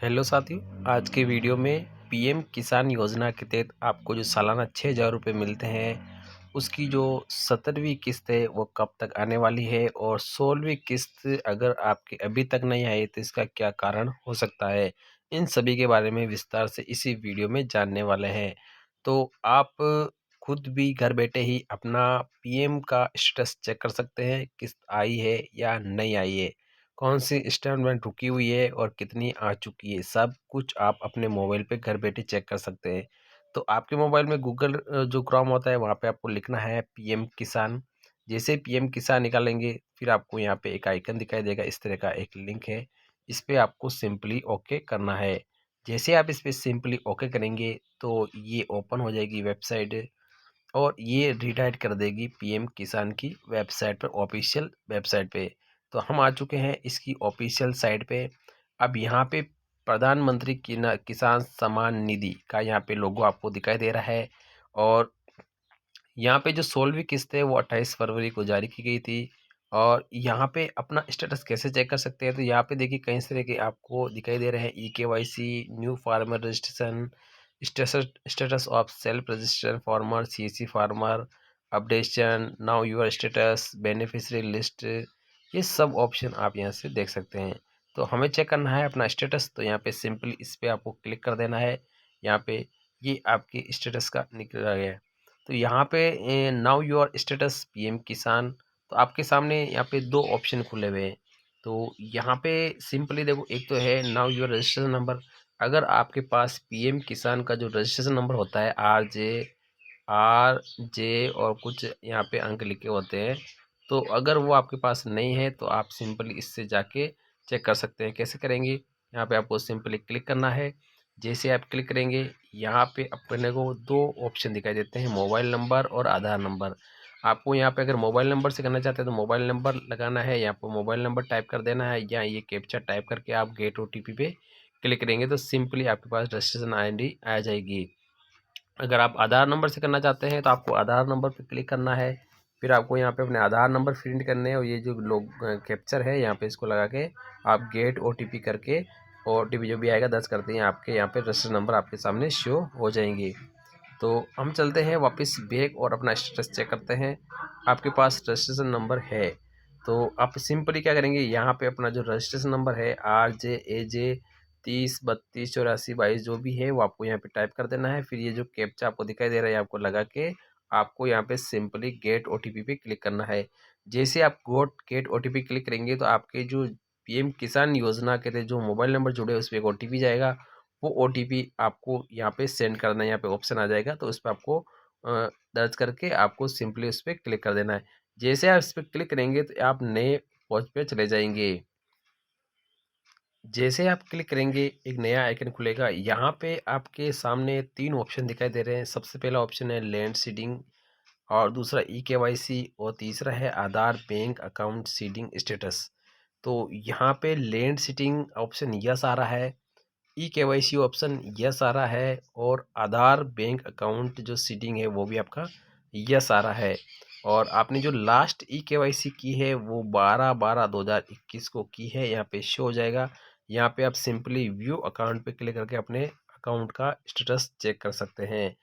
Hello साथियों, आज के वीडियो में पीएम किसान योजना के तहत आपको जो सालाना 6,000 रुपये मिलते हैं, उसकी जो 17वीं किस्त है वो कब तक आने वाली है और 16वीं किस्त अगर आपकी अभी तक नहीं आई तो इसका क्या कारण हो सकता है। इन सभी के बारे में विस्तार से इसी वीडियो में जानने वाले हैं। तो आप खुद भी घर बैठे ही अपना पीएम का स्टेटस चेक कर सकते हैं, किस्त आई है या नहीं आई है, कौन सी इंस्टॉलमेंट रुकी हुई है और कितनी आ चुकी है, सब कुछ आप अपने मोबाइल पे घर बैठे चेक कर सकते हैं। तो आपके मोबाइल में गूगल जो क्रोम होता है वहाँ पे आपको लिखना है पीएम किसान। जैसे पीएम किसान निकालेंगे फिर आपको यहाँ पे एक आइकन दिखाई देगा, इस तरह का एक लिंक है, इस पे आपको सिंपली ओके करना है। जैसे आप इस पे सिंपली ओके करेंगे तो ये ओपन हो जाएगी वेबसाइट और ये रीडायरेक्ट कर देगी पीएम किसान की वेबसाइट पर, ऑफिशियल वेबसाइट पे। तो हम आ चुके हैं इसकी ऑफिशियल साइट पे। अब यहाँ पे प्रधानमंत्री किसान सम्मान निधि का यहाँ पे लोगो आपको दिखाई दे रहा है और यहाँ पे जो 16वीं किस्त है वो 28 फरवरी को जारी की गई थी। और यहाँ पे अपना स्टेटस कैसे चेक कर सकते हैं, तो यहाँ पे देखिए कई तरह के आपको दिखाई दे रहे हैं, EKYC, new farmer registration, status status of self registration farmer, CSC farmer, updation, now your status, beneficiary list, ये सब ऑप्शन आप यहाँ से देख सकते हैं। तो हमें चेक करना है अपना स्टेटस, तो यहाँ पे सिंपली इस पर आपको क्लिक कर देना है। यहाँ पे ये आपके स्टेटस का निकल गया है। तो यहाँ पे नाउ योर स्टेटस पीएम किसान, तो आपके सामने यहाँ पे दो ऑप्शन खुले हुए हैं। तो यहाँ पे सिंपली देखो, एक तो है नाउ योर रजिस्ट्रेशन नंबर। अगर आपके पास पीएम किसान का जो रजिस्ट्रेशन नंबर होता है RJ और कुछ यहाँ पे अंक लिखे होते हैं, तो अगर वो आपके पास नहीं है तो आप सिंपली इससे जाके चेक कर सकते हैं। कैसे करेंगे, यहाँ पे आपको सिंपली क्लिक करना है। जैसे आप क्लिक करेंगे यहाँ पे अपने को दो ऑप्शन दिखाई देते हैं, मोबाइल नंबर और आधार नंबर। आपको यहाँ पे अगर मोबाइल नंबर से करना चाहते हैं तो मोबाइल नंबर लगाना है, यहाँ पर मोबाइल नंबर टाइप कर देना है, या ये कैप्चा टाइप करके आप गेट OTP पे क्लिक करेंगे तो सिंपली आपके पास रजिस्ट्रेशन ID आ जाएगी। अगर आप आधार नंबर से करना चाहते हैं तो आपको आधार नंबर पर क्लिक करना है। फिर आपको यहाँ पे अपने आधार नंबर प्रिंट करने हैं और ये जो लोग कैप्चर है यहाँ पे इसको लगा के आप गेट OTP करके OTP जो भी आएगा दर्ज करते हैं, आपके यहाँ पे रजिस्टर नंबर आपके सामने शो हो जाएंगे। तो हम चलते हैं वापस बैक और अपना स्टेटस चेक करते हैं। आपके पास रजिस्ट्रेशन नंबर है तो आप सिंपली क्या करेंगे, यहाँ पे अपना जो रजिस्ट्रेशन नंबर है RJ AJ 30 32 84 22 जो भी है वो आपको यहाँ पे टाइप कर देना है। फिर ये जो कैप्चा आपको दिखाई दे रहा है आपको लगा के आपको यहाँ पे सिंपली गेट OTP पे क्लिक करना है। जैसे आप गेट OTP क्लिक करेंगे तो आपके जो पीएम किसान योजना के लिए जो मोबाइल नंबर जुड़े हैं उस पर एक OTP जाएगा। वो OTP आपको यहाँ पे सेंड करना है, यहाँ पे ऑप्शन आ जाएगा तो उस पर आपको दर्ज करके आपको सिंपली उस पर क्लिक कर देना है। जैसे आप इस पर क्लिक करेंगे तो आप नए पेज पे चले जाएंगे। जैसे आप क्लिक करेंगे एक नया आइकन खुलेगा, यहाँ पे आपके सामने तीन ऑप्शन दिखाई दे रहे हैं। सबसे पहला ऑप्शन है लैंड सीडिंग, और दूसरा EKYC, और तीसरा है आधार बैंक अकाउंट सीडिंग स्टेटस। तो यहाँ पे लैंड सीडिंग ऑप्शन यस आ रहा है, EKYC ऑप्शन यस आ रहा है, और आधार बैंक अकाउंट जो सीडिंग है वो भी आपका यस आ रहा है। और आपने जो लास्ट EKYC की है वो 12/12/2021 को की है, यहाँ पे शो हो जाएगा। यहाँ पे आप सिंपली व्यू अकाउंट पे क्लिक करके अपने अकाउंट का स्टेटस चेक कर सकते हैं।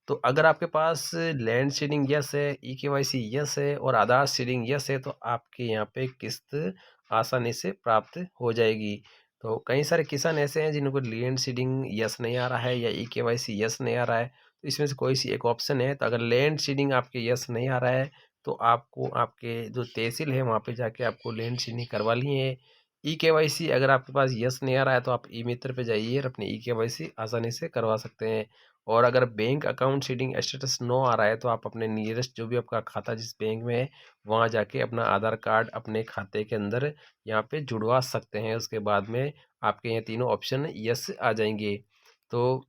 तो अगर आपके पास लैंड सीडिंग यस है, EKYC यस है और आधार सीडिंग यस है तो आपके यहाँ पे किस्त आसानी से प्राप्त हो जाएगी। तो कई सारे किसान ऐसे हैं जिनको लैंड सीडिंग यस नहीं आ रहा है या EKYC यस नहीं आ रहा है, तो इसमें से कोई सी एक ऑप्शन है। तो अगर लैंड सीडिंग आपके यस नहीं आ रहा है तो आपको आपके जो तहसील है वहाँ पे जाके आपको लैंड सीडिंग करवा ली है। EKYC अगर आपके पास यस नहीं आ रहा है तो आप ई मित्र पे जाइए और अपने EKYC आसानी से करवा सकते हैं। और अगर bank account seeding status no आ रहा है तो आप अपने नियरेस्ट जो भी आपका खाता जिस बैंक में है वहाँ जाके अपना आधार कार्ड अपने खाते के अंदर यहाँ पे जुड़वा सकते हैं। उसके बाद में आपके यहाँ तीनों ऑप्शन यस आ जाएंगे। तो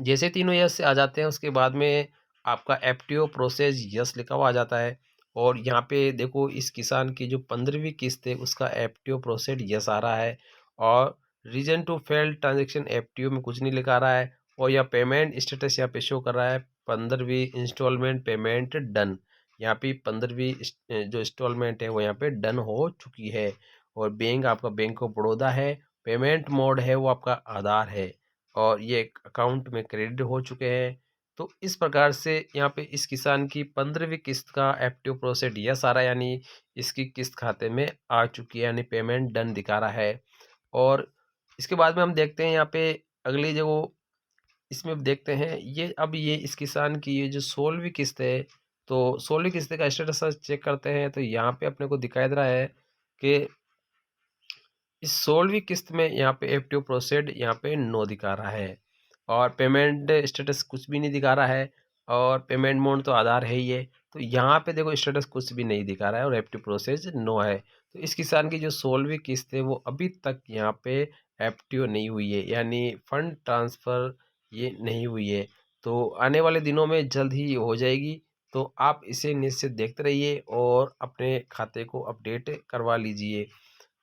जैसे तीनों यस आ जाते हैं उसके बाद में आपका FTO प्रोसेस यस लिखा हुआ आ जाता है। और यहाँ पे देखो इस किसान की जो 15वीं किस्त है उसका FTO प्रोसेस यस आ रहा है, और reason to fail transaction FTO में कुछ नहीं लिखा रहा है। और यह पेमेंट स्टेटस यहाँ पे शो कर रहा है 15वीं इंस्टॉलमेंट पेमेंट डन। यहाँ पे 15वीं जो इंस्टॉलमेंट है वो यहाँ पे डन हो चुकी है। और बैंक आपका बैंक ऑफ बड़ौदा है, पेमेंट मोड है वो आपका आधार है और ये अकाउंट में क्रेडिट हो चुके हैं। तो इस प्रकार से यहाँ पे इस किसान की 15वीं किस्त का एक्टिव प्रोसेस यस आ रहा है, यानी इसकी किस्त खाते में आ चुकी है, यानी पेमेंट डन दिखा रहा है। और इसके बाद में हम देखते हैं यहाँ पे अगली जो इसमें देखते हैं ये अब ये इस किसान की ये जो 16वीं किस्त है, तो 16वीं किस्त का स्टेटस चेक करते हैं तो यहाँ पे अपने को दिखाई दे रहा है कि इस 16वीं किस्त में यहाँ पे एक्टिव प्रोसेड यहाँ पे नो दिखा रहा है और पेमेंट स्टेटस कुछ भी नहीं दिखा रहा है और पेमेंट मोड तो आधार है ही है। तो यहाँ पे देखो स्टेटस कुछ भी नहीं दिखा रहा है और एक्टिव प्रोसेस नो है। तो इस किसान की जो 16वीं किस्त है वो अभी तक यहाँ पे एक्टिव नहीं हुई है, यानी फंड ट्रांसफ़र ये नहीं हुई है। तो आने वाले दिनों में जल्द ही हो जाएगी। तो आप इसे निश्चित देखते रहिए और अपने खाते को अपडेट करवा लीजिए।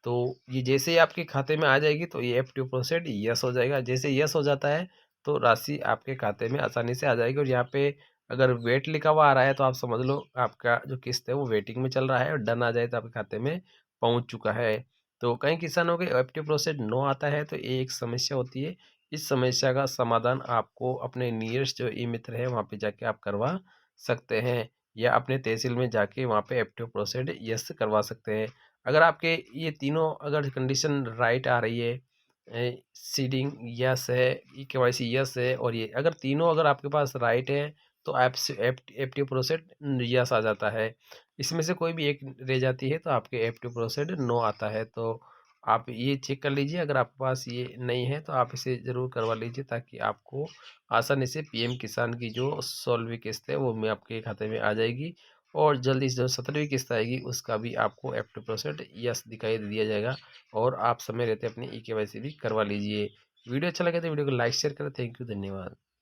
तो ये जैसे ही आपके खाते में आ जाएगी तो ये एक्टिव प्रोसेड यस हो जाएगा। जैसे यस हो जाता है तो राशि आपके खाते में आसानी से आ जाएगी और यहाँ पे अगर वेट लिखा हुआ आ रहा है तो आप समझ लो आपका जो किस्त है वो वेटिंग में चल रहा है और डन आ जाए तो आपके खाते में पहुँच चुका है। तो कई किसानों के एक्टिव प्रोसेड नो आता है तो ये एक समस्या होती है। इस समस्या का समाधान आपको अपने नियरेस्ट जो ई मित्र है वहाँ पे जाके आप करवा सकते हैं या अपने तहसील में जाके वहाँ पे एक्टिव प्रोसेड यस करवा सकते हैं। अगर आपके ये तीनों अगर कंडीशन राइट आ रही है, सीडिंग यस है, ई केवाईसी यस है और ये अगर तीनों अगर आपके पास राइट है तो एप्टिव प्रोसेड यस आ जाता है। इसमें से कोई भी एक रह जाती है तो आपके एप्टिव प्रोसेड नो आता है। तो आप ये चेक कर लीजिए, अगर आपके पास ये नहीं है तो आप इसे ज़रूर करवा लीजिए ताकि आपको आसानी से पीएम किसान की जो 16वीं किस्त है वो में आपके खाते में आ जाएगी और जल्दी से जो 17वीं किस्त आएगी उसका भी आपको एक्टिव प्रोसेड यस दिखाई दे दिया जाएगा और आप समय रहते अपनी ई केवाईसी भी करवा लीजिए। वीडियो अच्छा लगे तो वीडियो को लाइक शेयर करें। थैंक यू, धन्यवाद।